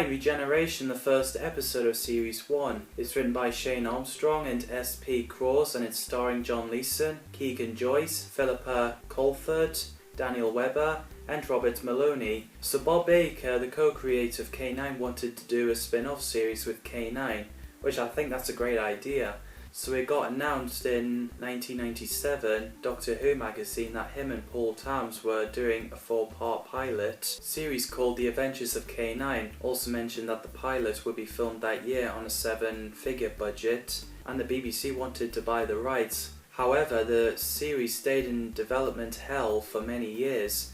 K-9 Regeneration, the first episode of Series 1, is written by Shane Armstrong and S.P. Cross, and it's starring John Leeson, Keegan Joyce, Philippa Colford, Daniel Webber, and Robert Maloney. So Bob Baker, the co-creator of K-9, wanted to do a spin-off series with K-9, which I think that's a great idea. So it got announced in 1997, Doctor Who magazine, that him and Paul Tams were doing a 4-part pilot series called The Adventures of K-9. Also mentioned that the pilot would be filmed that year on a 7-figure budget, and the BBC wanted to buy the rights. However, the series stayed in development hell for many years.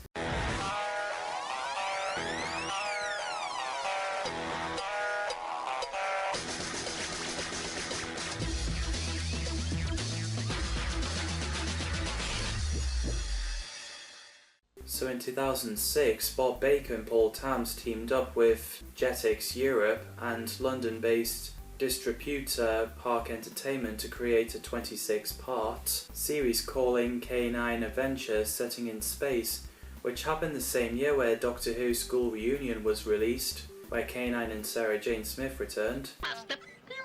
So in 2006, Bob Baker and Paul Tams teamed up with Jetix Europe and London-based distributor Park Entertainment to create a 26-part series calling K-9 Adventures, setting in space, which happened the same year where Doctor Who School Reunion was released, where K-9 and Sarah Jane Smith returned. He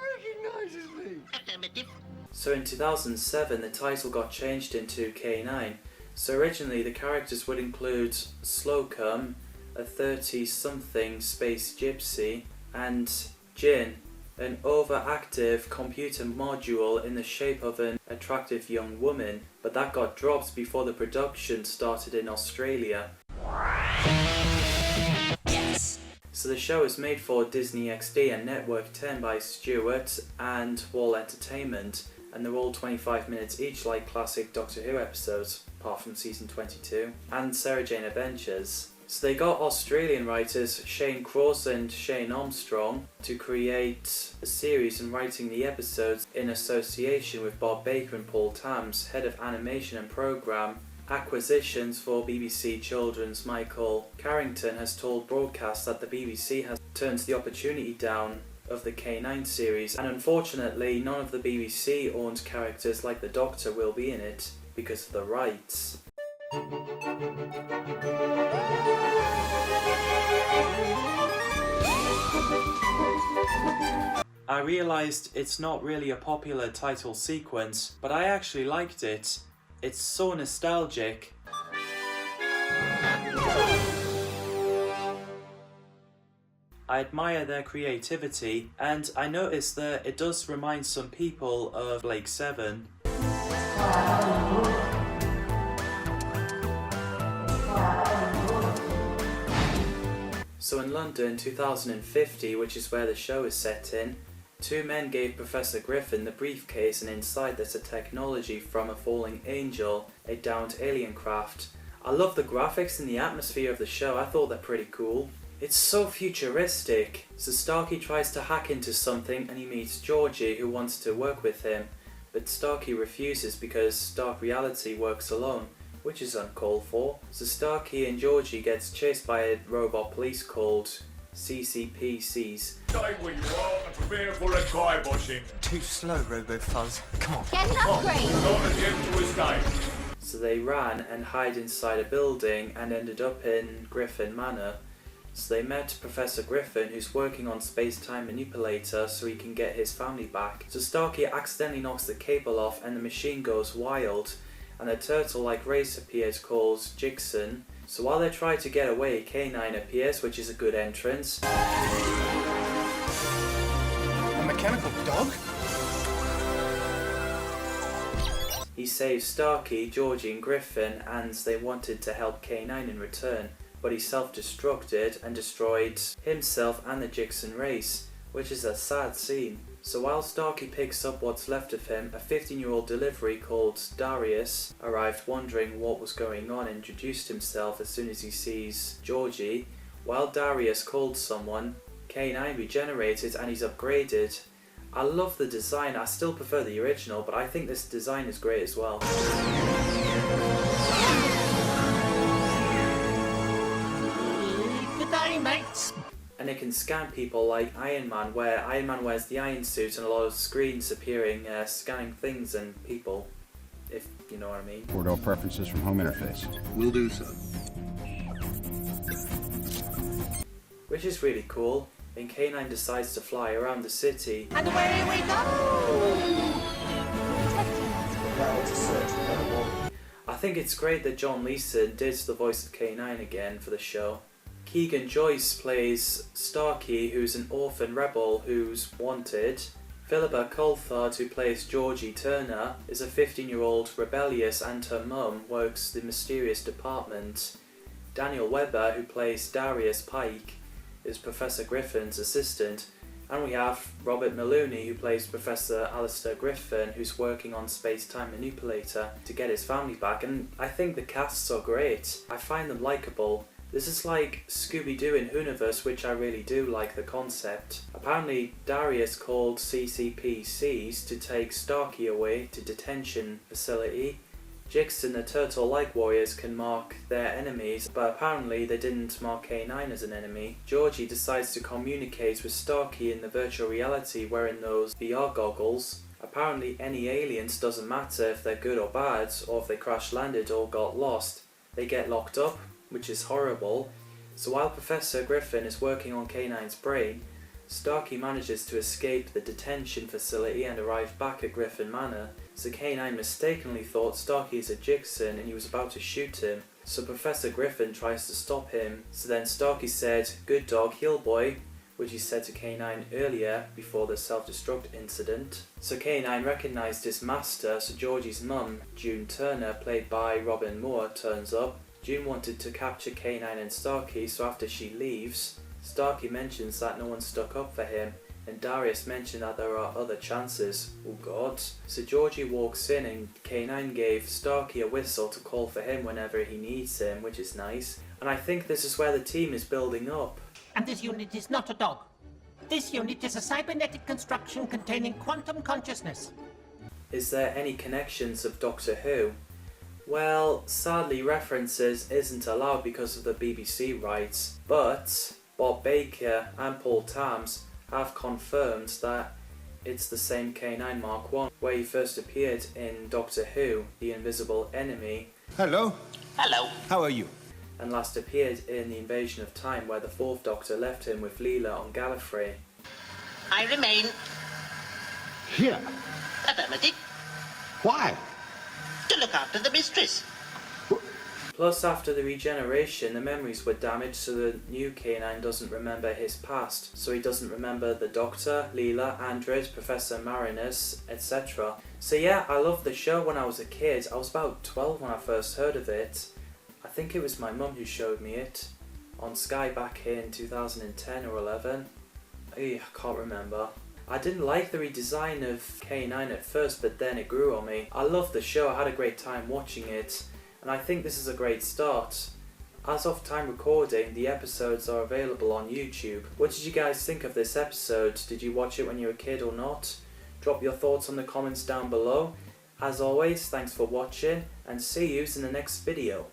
recognises me! Affirmative. So in 2007, the title got changed into K-9. So originally the characters would include Slocum, a 30-something space gypsy, and Jin, an overactive computer module in the shape of an attractive young woman, but that got dropped before the production started in Australia. Yes! So the show is made for Disney XD and Network 10 by Stewart and Wall Entertainment, and they're all 25 minutes each, like classic Doctor Who episodes, apart from season 22, and Sarah Jane Adventures. So they got Australian writers Shane Cross and Shane Armstrong to create a series and writing the episodes in association with Bob Baker and Paul Tams, head of animation and programme acquisitions for BBC Children's. Michael Carrington has told Broadcast that the BBC has turned the opportunity down of the K-9 series, and unfortunately none of the BBC owned characters like the Doctor will be in it because of the rights. I realised it's not really a popular title sequence, but I actually liked it. It's so nostalgic. I admire their creativity, and I noticed that it does remind some people of Blake 7. So in London 2050, which is where the show is set in, 2 men gave Professor Griffin the briefcase, and inside there's a technology from a falling angel, a downed alien craft. I love the graphics and the atmosphere of the show. I thought they're pretty cool. It's so futuristic. So Starkey tries to hack into something and he meets Georgie, who wants to work with him, but Starkey refuses because Dark Reality works alone, which is uncalled for. So Starkey and Georgie gets chased by a robot police called CCPCs. Stay where you are and prepare for a kiboshing. Too slow, Robo-Fuzz. Come on. Get an upgrade! Not attempt to escape. So they ran and hid inside a building and ended up in Griffin Manor. So they met Professor Griffin, who's working on space-time manipulator so he can get his family back. So Starkey accidentally knocks the cable off and the machine goes wild, and a turtle-like race appears called Jigson. So while they try to get away, K-9 appears, which is a good entrance. A mechanical dog? He saves Starkey, Georgie and Griffin, and they wanted to help K-9 in return, but he self-destructed and destroyed himself and the Jigson race, which is a sad scene. So while Starkey picks up what's left of him, a 15-year-old delivery called Darius arrived wondering what was going on and introduced himself as soon as he sees Georgie. While Darius called someone, K-9 regenerated and he's upgraded. I love the design. I still prefer the original, but I think this design is great as well. Good day, mates. And it can scan people like Iron Man, where Iron Man wears the iron suit and a lot of screens appearing, scanning things and people, if you know what I mean. Port all preferences from home interface. Will do so. Which is really cool. and K-9 decides to fly around the city. And away we go! I think it's great that John Leeson did the voice of K-9 again for the show. Keegan Joyce plays Starkey, who's an orphan rebel who's wanted. Philippa Coulthard, who plays Georgie Turner, is a 15-year-old rebellious and her mum works the mysterious department. Daniel Webber, who plays Darius Pike, is Professor Griffin's assistant. And we have Robert Maloney, who plays Professor Alistair Griffin, who's working on Space-Time Manipulator to get his family back. And I think the casts are great. I find them likeable. This is like Scooby-Doo in Whoniverse, which I really do like the concept. Apparently Darius called CCPCs to take Starkey away to detention facility. Jix and the Turtle-like warriors can mark their enemies, but apparently they didn't mark K-9 as an enemy. Georgie decides to communicate with Starkey in the virtual reality wearing those VR goggles. Apparently any aliens doesn't matter if they're good or bad, or if they crash-landed or got lost. They get locked up, which is horrible. So while Professor Griffin is working on K-9's brain, Starkey manages to escape the detention facility and arrive back at Griffin Manor. So K-9 mistakenly thought Starkey is a Jigsaw and he was about to shoot him. So Professor Griffin tries to stop him. So then Starkey said, "Good dog, heel boy," which he said to K-9 earlier before the self-destruct incident. So K-9 recognised his master, so Georgie's mum, June Turner, played by Robin Moore, turns up. June wanted to capture K-9 and Starkey, so after she leaves, Starkey mentions that no one stuck up for him, and Darius mentioned that there are other chances. Oh god. So Georgie walks in and K-9 gave Starkey a whistle to call for him whenever he needs him, which is nice. And I think this is where the team is building up. And this unit is not a dog. This unit is a cybernetic construction containing quantum consciousness. Is there any connections of Doctor Who? Well, sadly references isn't allowed because of the BBC rights, but Bob Baker and Paul Tams have confirmed that it's the same K-9 Mark I, where he first appeared in Doctor Who, The Invisible Enemy. Hello. Hello. How are you? And last appeared in The Invasion of Time, where the Fourth Doctor left him with Leela on Gallifrey. I remain. Here. Affirmative. Why? To look after the mistress. Plus, after the regeneration, the memories were damaged, so the new K-9 doesn't remember his past. So he doesn't remember the Doctor, Leela, Andres, Professor Marinus, etc. So yeah, I loved the show when I was a kid. I was about 12 when I first heard of it. I think it was my mum who showed me it on Sky back in 2010 or 11. I can't remember. I didn't like the redesign of K-9 at first, but then it grew on me. I loved the show, I had a great time watching it, and I think this is a great start. As of time recording, the episodes are available on YouTube. What did you guys think of this episode? Did you watch it when you were a kid or not? Drop your thoughts in the comments down below. As always, thanks for watching, and see you in the next video.